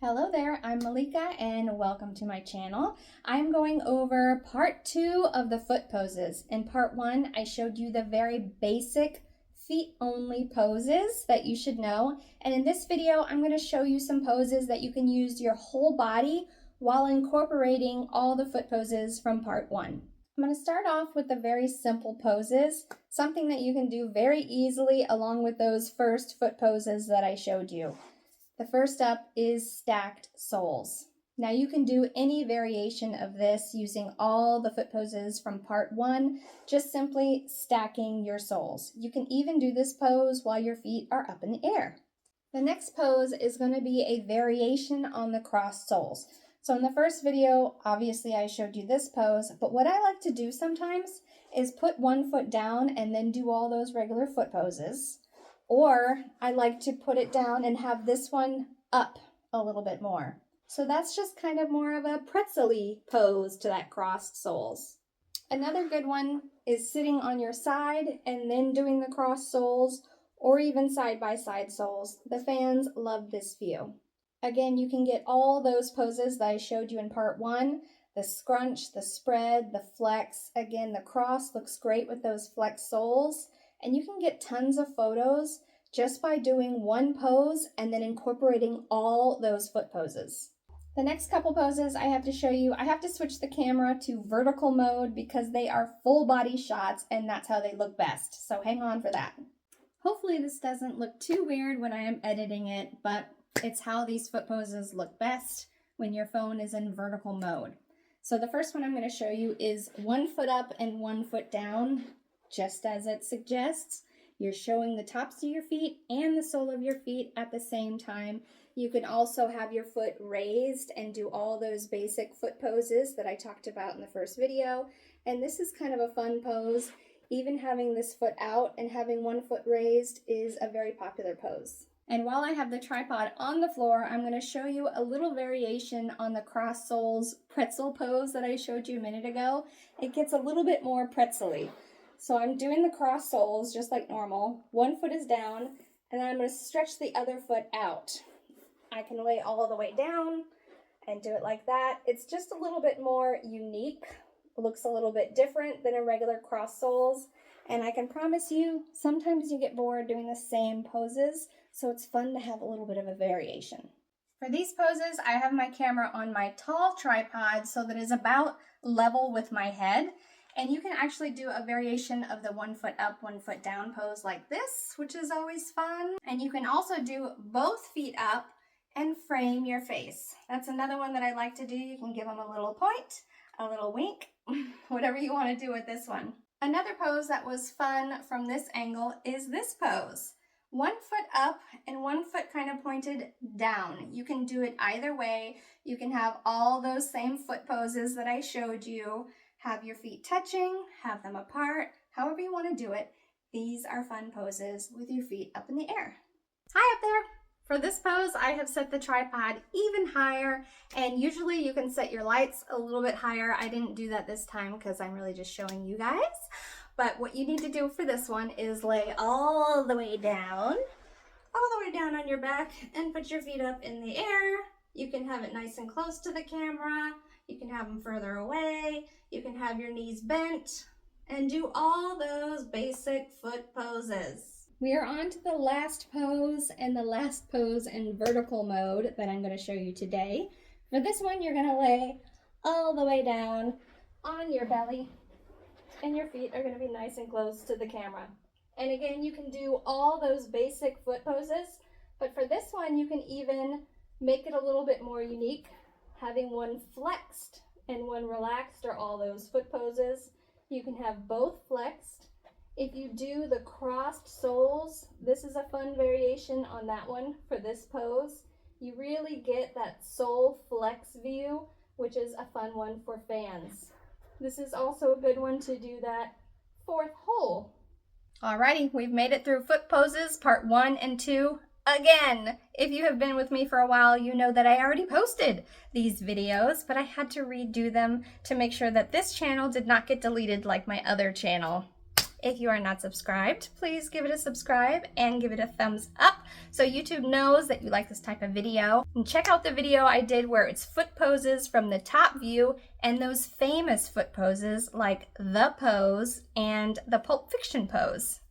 Hello there, I'm Malika and welcome to my channel. I'm going over part 2 of the foot poses. In part 1, I showed you the very basic feet only poses that you should know. And in this video, I'm going to show you some poses that you can use your whole body while incorporating all the foot poses from part 1. I'm going to start off with the very simple poses, something that you can do very easily along with those first foot poses that I showed you. The first up is stacked soles. Now you can do any variation of this using all the foot poses from part 1, just simply stacking your soles. You can even do this pose while your feet are up in the air. The next pose is going to be a variation on the crossed soles. So in the first video, obviously I showed you this pose, but what I like to do sometimes is put one foot down and then do all those regular foot poses. Or I like to put it down and have this one up a little bit more. So that's just kind of more of a pretzel-y pose to that crossed soles. Another good one is sitting on your side and then doing the crossed soles, or even side-by-side soles. The fans love this view. Again, you can get all those poses that I showed you in part 1. The scrunch, the spread, the flex. Again, the cross looks great with those flex soles. And you can get tons of photos just by doing one pose and then incorporating all those foot poses. The next couple poses I have to show you, I have to switch the camera to vertical mode because they are full body shots and that's how they look best. So hang on for that. Hopefully this doesn't look too weird when I am editing it, but it's how these foot poses look best when your phone is in vertical mode. So the first one I'm going to show you is 1 foot up and 1 foot down. Just as it suggests, you're showing the tops of your feet and the sole of your feet at the same time. You can also have your foot raised and do all those basic foot poses that I talked about in the first video. And this is kind of a fun pose. Even having this foot out and having 1 foot raised is a very popular pose. And while I have the tripod on the floor, I'm going to show you a little variation on the cross soles pretzel pose that I showed you a minute ago. It gets a little bit more pretzel-y. So I'm doing the cross soles just like normal. 1 foot is down, and then I'm going to stretch the other foot out. I can lay all the way down and do it like that. It's just a little bit more unique. It looks a little bit different than a regular cross soles. And I can promise you, sometimes you get bored doing the same poses, so it's fun to have a little bit of a variation. For these poses, I have my camera on my tall tripod so that it's about level with my head. And you can actually do a variation of the 1 foot up, 1 foot down pose like this, which is always fun. And you can also do both feet up and frame your face. That's another one that I like to do. You can give them a little point, a little wink, whatever you want to do with this one. Another pose that was fun from this angle is this pose. 1 foot up and 1 foot kind of pointed down. You can do it either way. You can have all those same foot poses that I showed you. Have your feet touching, have them apart, however you want to do it. These are fun poses with your feet up in the air. Hi up there! For this pose, I have set the tripod even higher, and usually you can set your lights a little bit higher. I didn't do that this time because I'm really just showing you guys. But what you need to do for this one is lay all the way down on your back and put your feet up in the air. You can have it nice and close to the camera. You can have them further away. You can have your knees bent and do all those basic foot poses. We are on to the last pose and the last pose in vertical mode that I'm going to show you today. For this one, you're going to lay all the way down on your belly and your feet are going to be nice and close to the camera. And again, you can do all those basic foot poses, but for this one, you can even make it a little bit more unique. Having one flexed and one relaxed are all those foot poses. You can have both flexed. If you do the crossed soles, this is a fun variation on that one for this pose. You really get that sole flex view, which is a fun one for fans. This is also a good one to do that 4th hole. Alrighty, we've made it through foot poses part 1 and 2. Again, if you have been with me for a while, you know that I already posted these videos, but I had to redo them to make sure that this channel did not get deleted like my other channel. If you are not subscribed, please give it a subscribe and give it a thumbs up so YouTube knows that you like this type of video. And check out the video I did where it's foot poses from the top view and those famous foot poses like the pose and the Pulp Fiction pose.